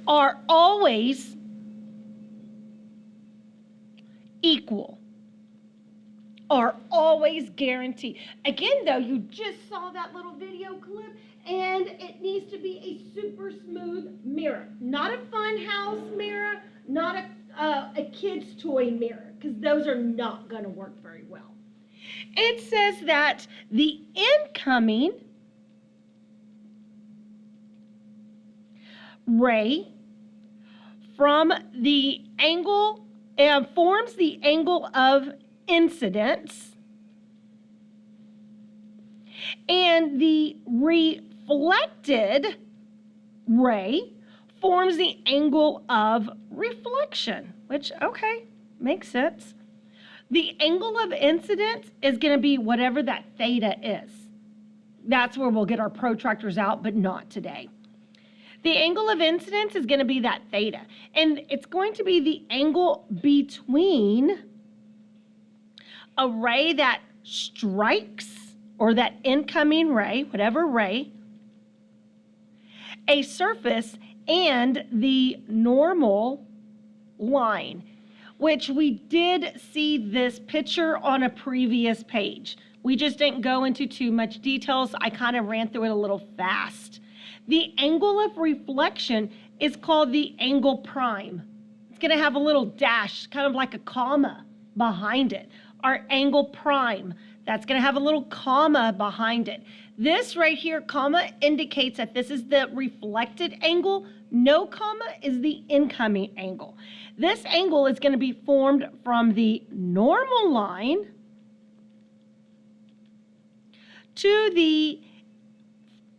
are always equal, are always guaranteed. Again, though, you just saw that little video clip, and it needs to be a super smooth mirror, not a fun house mirror, not a kid's toy mirror, because those are not going to work very well. It says that the incoming ray from the angle forms the angle of incidence, and the reflected ray forms the angle of reflection, which, okay, makes sense. The angle of incidence is going to be whatever that theta is. That's where we'll get our protractors out, but not today. The angle of incidence is going to be that theta, and it's going to be the angle between a ray that strikes, or that incoming ray, whatever ray, a surface, and the normal line, which we did see this picture on a previous page. We just didn't go into too much details. I kind of ran through it a little fast. The angle of reflection is called the angle prime. It's going to have a little dash, kind of like a comma behind it. Our angle prime, that's going to have a little comma behind it. This right here, comma, indicates that this is the reflected angle. No comma is the incoming angle. This angle is going to be formed from the normal line to the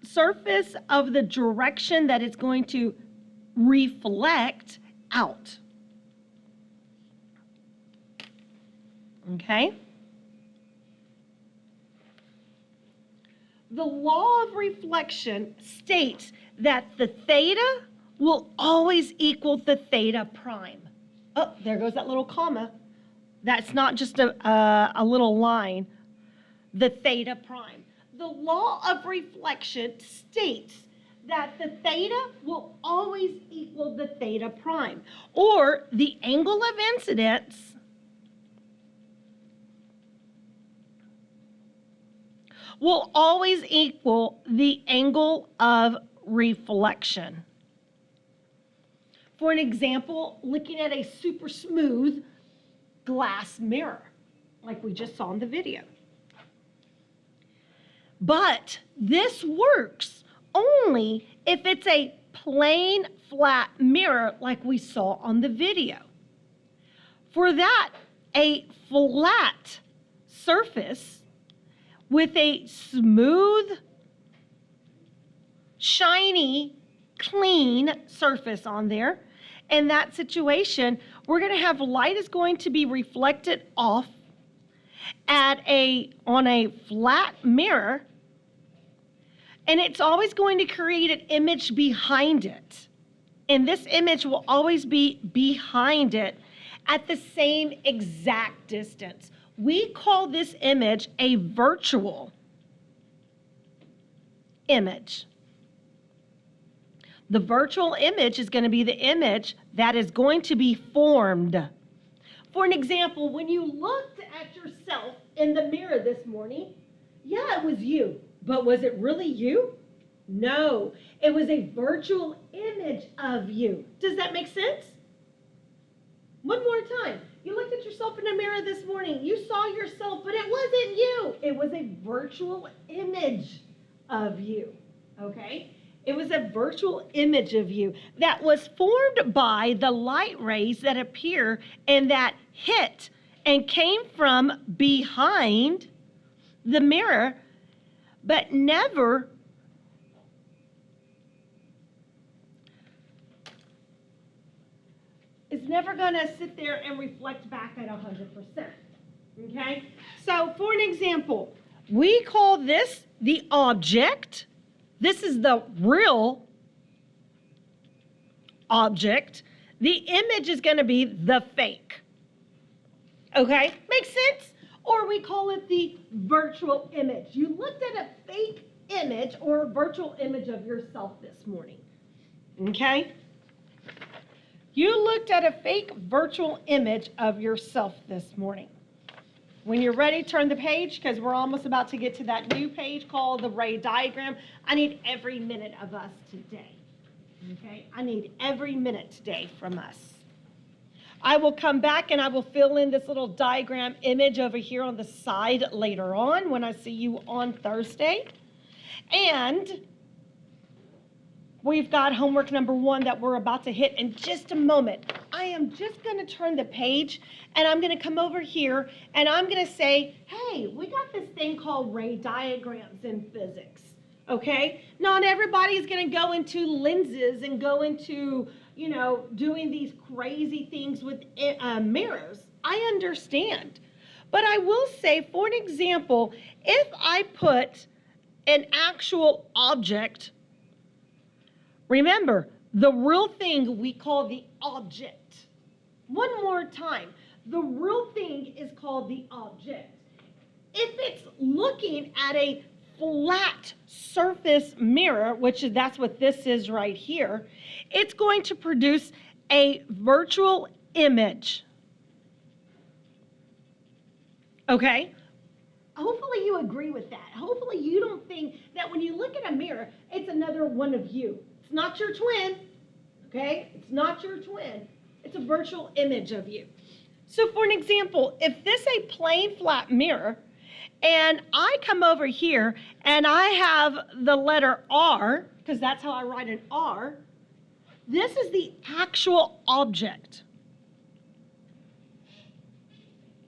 surface of the direction that it's going to reflect out. Okay? The law of reflection states that the theta will always equal the theta prime. Oh, there goes that little comma. That's not just a little line. The theta prime. The law of reflection states that the theta will always equal the theta prime, or the angle of incidence will always equal the angle of reflection. For an example, looking at a super smooth glass mirror, like we just saw in the video. But this works only if it's a plain, flat mirror like we saw on the video. For that, a flat surface with a smooth, shiny, clean surface on there, in that situation, we're going to have light is going to be reflected off on a flat mirror, and it's always going to create an image behind it. And this image will always be behind it at the same exact distance. We call this image a virtual image. The virtual image is going to be the image that is going to be formed. For an example, when you looked at yourself in the mirror this morning, yeah, it was you. But was it really you? No, it was a virtual image of you. Does that make sense? One more time. You looked at yourself in the mirror this morning. You saw yourself, but it wasn't you. It was a virtual image of you, okay? It was a virtual image of you that was formed by the light rays that appear and that hit and came from behind the mirror, but never is never going to sit there and reflect back at 100%. Okay? So, for an example, we call this the object. This is the real object. The image is going to be the fake. Okay? Makes sense? Or we call it the virtual image. You looked at a fake image or a virtual image of yourself this morning. Okay? You looked at a fake virtual image of yourself this morning. When you're ready, turn the page because we're almost about to get to that new page called the Ray diagram. I need every minute of us today. Okay? I need every minute today from us. I will come back and I will fill in this little diagram image over here on the side later on when I see you on Thursday. And we've got homework number 1 that we're about to hit in just a moment. I am just going to turn the page and I'm going to come over here and I'm going to say, hey, we got this thing called Ray diagrams in physics. Okay? Not everybody's going to go into lenses and go into, doing these crazy things with mirrors. I understand. But I will say, for an example, if I put an actual object, remember, the real thing we call the object. One more time. The real thing is called the object. If it's looking at a flat surface mirror, which that's what this is right here, it's going to produce a virtual image. Okay? Hopefully you agree with that. Hopefully you don't think that when you look at a mirror, it's another one of you. It's not your twin, okay? It's not your twin. It's a virtual image of you. So for an example, if this is a plain flat mirror, and I come over here and I have the letter R, because that's how I write an R, this is the actual object.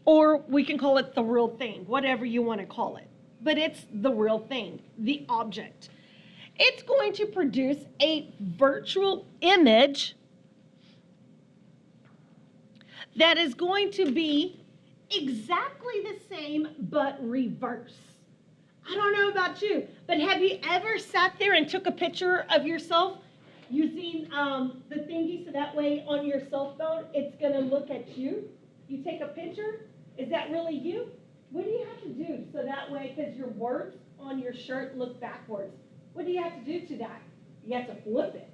Or we can call it the real thing, whatever you want to call it. But it's the real thing, the object. It's going to produce a virtual image that is going to be exactly the same but reverse. I don't know about you, but have you ever sat there and took a picture of yourself using the thingy so that way on your cell phone it's going to look at you? You take a picture, is that really you? What do you have to do so that way, because your words on your shirt look backwards, what do you have to do to that? You have to flip it.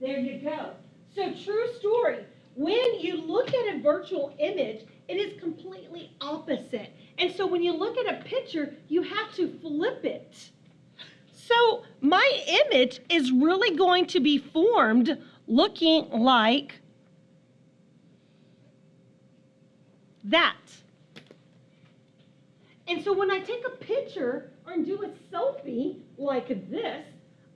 There you go. So true story. When you look at a virtual image, it is completely opposite. And so when you look at a picture, you have to flip it. So my image is really going to be formed looking like that. And so when I take a picture and do a selfie like this,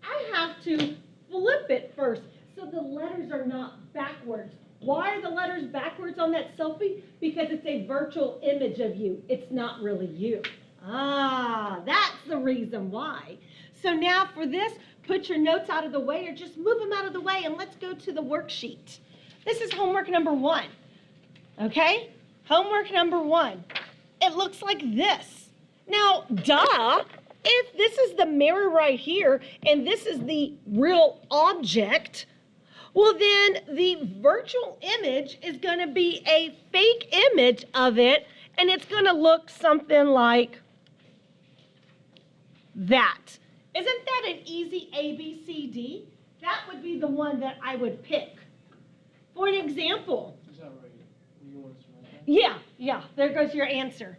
I have to flip it first so the letters are not backwards. Why are the letters backwards on that selfie? Because it's a virtual image of you. It's not really you. That's the reason why. So now for this, put your notes out of the way or just move them out of the way and let's go to the worksheet. This is homework number 1. Okay? Homework number 1. It looks like this. Now, if this is the mirror right here and this is the real object, well then the virtual image is going to be a fake image of it and it's going to look something like that. Isn't that an easy A, B, C, D? That would be the one that I would pick. For an example. Is that right? You want to write that? Yeah, there goes your answer.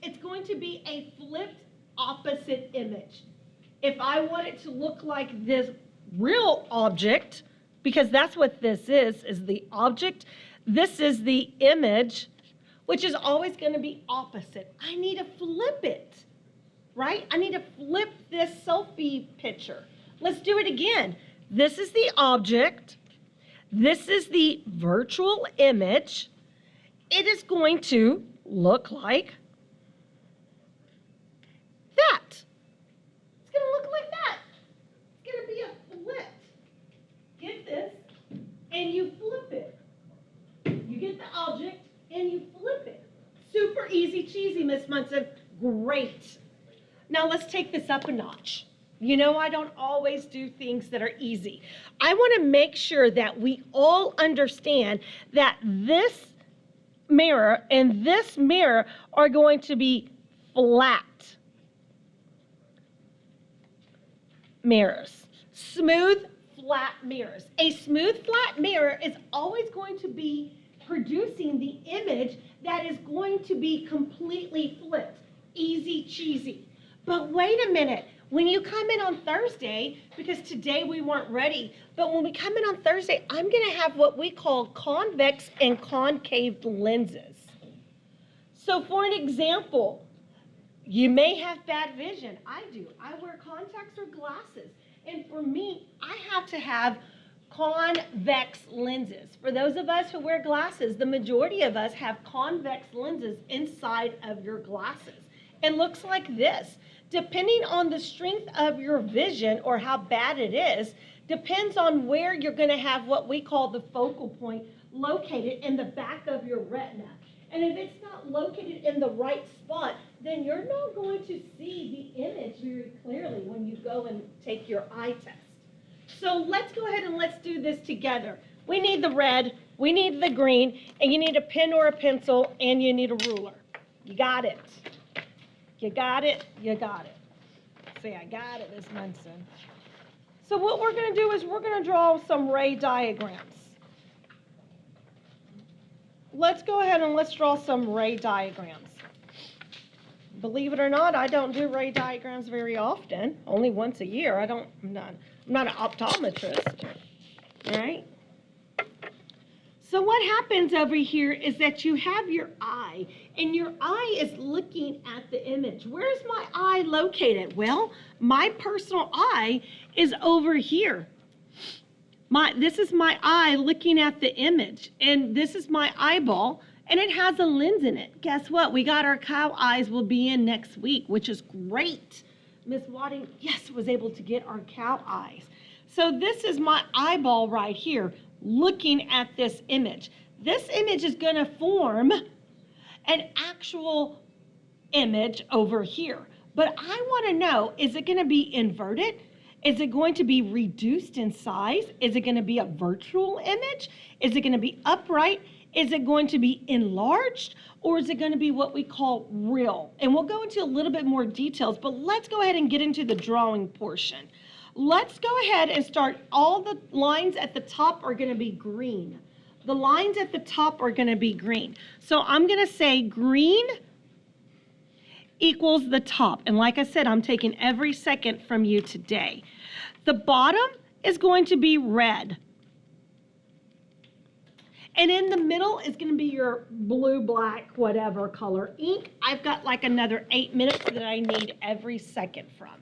It's going to be a flipped opposite image. If I want it to look like this real object, because that's what this is the object, this is the image, which is always going to be opposite. I need to flip it, right? I need to flip this selfie picture. Let's do it again. This is the object. This is the virtual image. It is going to look like that. It's going to look like that. It's going to be a flip. Get this, and you flip it. You get the object, and you flip it. Super easy cheesy, Miss Munson. Great. Now let's take this up a notch. You know I don't always do things that are easy. I want to make sure that we all understand that this mirror and this mirror are going to be flat mirrors. Smooth, flat mirrors. A smooth, flat mirror is always going to be producing the image that is going to be completely flipped. Easy cheesy. But wait a minute. When you come in on Thursday, because today we weren't ready, but when we come in on Thursday, I'm going to have what we call convex and concave lenses. So for an example, you may have bad vision. I do. I wear contacts or glasses. And for me, I have to have convex lenses. For those of us who wear glasses, the majority of us have convex lenses inside of your glasses. It looks like this. Depending on the strength of your vision or how bad it is, depends on where you're going to have what we call the focal point located in the back of your retina. And if it's not located in the right spot, then you're not going to see the image very clearly when you go and take your eye test. So let's go ahead and let's do this together. We need the red, we need the green, and you need a pen or a pencil, and you need a ruler. You got it. You got it, you got it. See, I got it, Miss Munson. So what we're going to do is we're going to draw some ray diagrams. Let's go ahead and let's draw some ray diagrams. Believe it or not, I don't do ray diagrams very often, only once a year. I'm not an optometrist, all right? So what happens over here is that you have your eye, and your eye is looking at the image. Where's my eye located? Well, my personal eye is over here. This is my eye looking at the image, and this is my eyeball, and it has a lens in it. Guess what? We got our cow eyes will be in next week, which is great. Miss Wadding, yes, was able to get our cow eyes. So this is my eyeball right here looking at this image. This image is going to form an actual image over here. But I want to know, is it going to be inverted? Is it going to be reduced in size? Is it going to be a virtual image? Is it going to be upright? Is it going to be enlarged? Or is it going to be what we call real? And we'll go into a little bit more details, but let's go ahead and get into the drawing portion. Let's go ahead and start. All the lines at the top are going to be green. The lines at the top are going to be green. So I'm going to say green equals the top. And like I said, I'm taking every second from you today. The bottom is going to be red. And in the middle is going to be your blue, black, whatever color ink. I've got like another 8 minutes that I need every second from.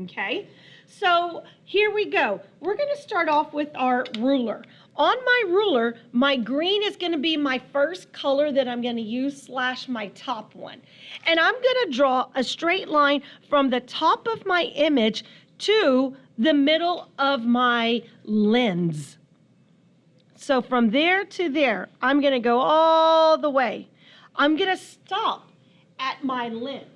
Okay? So here we go. We're going to start off with our ruler. On my ruler, my green is going to be my first color that I'm going to use / my top one. And I'm going to draw a straight line from the top of my image to the middle of my lens. So from there to there, I'm going to go all the way. I'm going to stop at my lens.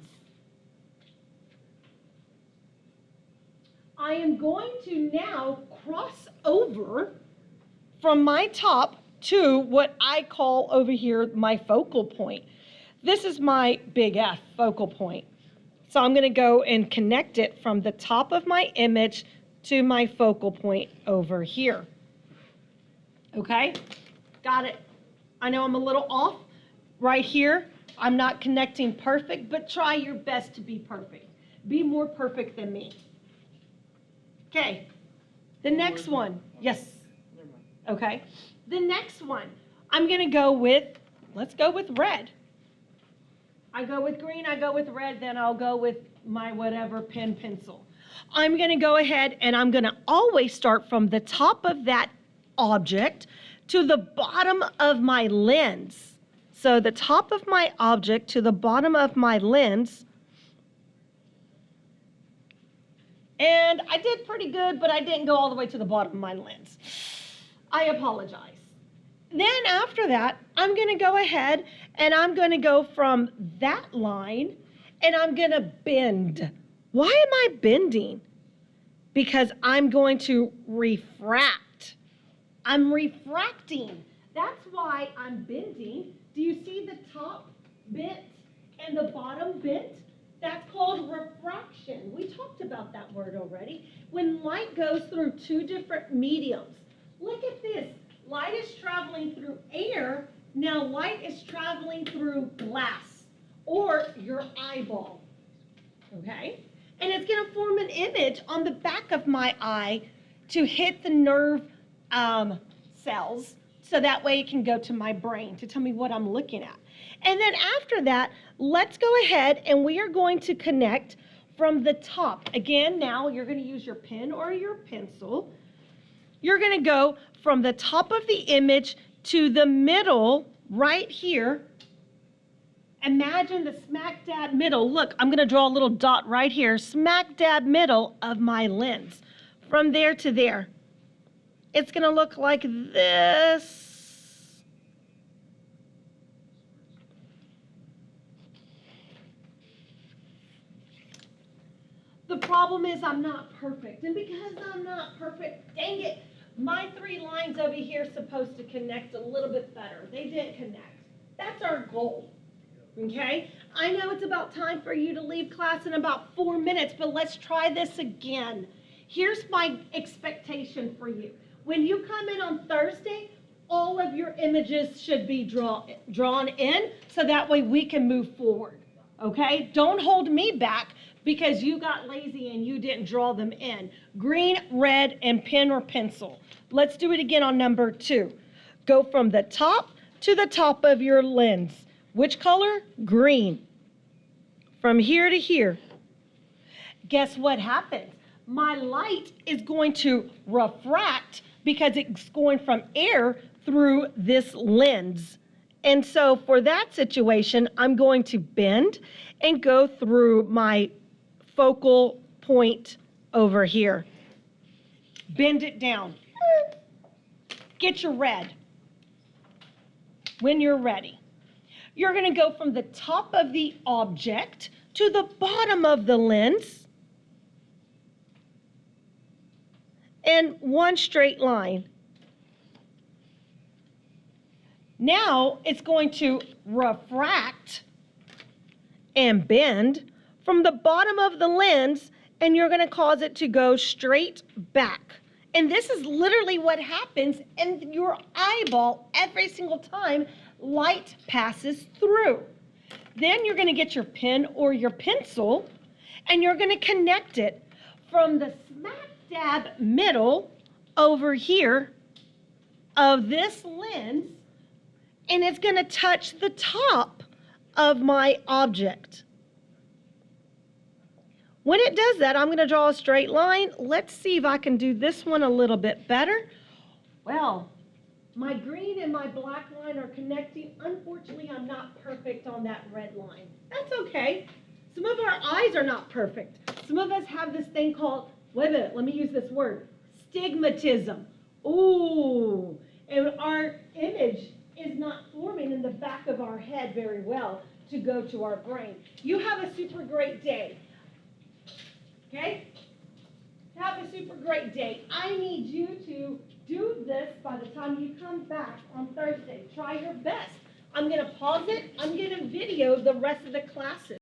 I am going to now cross over from my top to what I call over here my focal point. This is my big F focal point. So I'm going to go and connect it from the top of my image to my focal point over here. Okay? Got it. I know I'm a little off right here. I'm not connecting perfect, but try your best to be perfect. Be more perfect than me. Okay, the next one, yes, okay. The next one, I'm going to go with, let's go with red. I go with green, I go with red, then I'll go with my whatever pen, pencil. I'm going to go ahead and I'm going to always start from the top of that object to the bottom of my lens. So the top of my object to the bottom of my lens. And I did pretty good, but I didn't go all the way to the bottom of my lens. I apologize. Then after that, I'm going to go ahead and I'm going to go from that line and I'm going to bend. Why am I bending? Because I'm going to refract. I'm refracting. That's why I'm bending. Do you see the top bent and the bottom bent? That's called refraction. We talked about that word already. when light goes through two different mediums. Look at this. Light is traveling through air. Now light is traveling through glass or your eyeball. Okay? And it's going to form an image on the back of my eye to hit the nerve cells so that way it can go to my brain to tell me what I'm looking at. And then after that, let's go ahead and we are going to connect from the top. Again, now you're going to use your pen or your pencil. You're going to go from the top of the image to the middle right here. Imagine the smack dab middle. Look, I'm going to draw a little dot right here, smack dab middle of my lens. From there to there. It's going to look like this. The problem is I'm not perfect. And because I'm not perfect, dang it, my three lines over here are supposed to connect a little bit better. They didn't connect. That's our goal. Okay? I know it's about time for you to leave class in about 4 minutes, but let's try this again. Here's my expectation for you. When you come in on Thursday, all of your images should be drawn in so that way we can move forward. Okay? Don't hold me back because you got lazy and you didn't draw them in. Green, red, and pen or pencil. Let's do it again on number 2. Go from the top to the top of your lens. Which color? Green. From here to here. Guess what happens? My light is going to refract because it's going from air through this lens. And so for that situation, I'm going to bend and go through my focal point over here. Bend it down. Get your red when you're ready. You're going to go from the top of the object to the bottom of the lens in one straight line. Now it's going to refract and bend from the bottom of the lens, and you're going to cause it to go straight back. And this is literally what happens in your eyeball every single time light passes through. Then you're going to get your pen or your pencil, and you're going to connect it from the smack dab middle over here of this lens, and it's going to touch the top of my object. When it does that, I'm going to draw a straight line. Let's see if I can do this one a little bit better. Well, my green and my black line are connecting. Unfortunately, I'm not perfect on that red line. That's okay. Some of our eyes are not perfect. Some of us have this thing called, wait a minute, let me use this word, stigmatism. Ooh, and our image is not forming in the back of our head very well to go to our brain. You have a super great day. Okay? Have a super great day. I need you to do this by the time you come back on Thursday. Try your best. I'm going to pause it. I'm going to video the rest of the classes.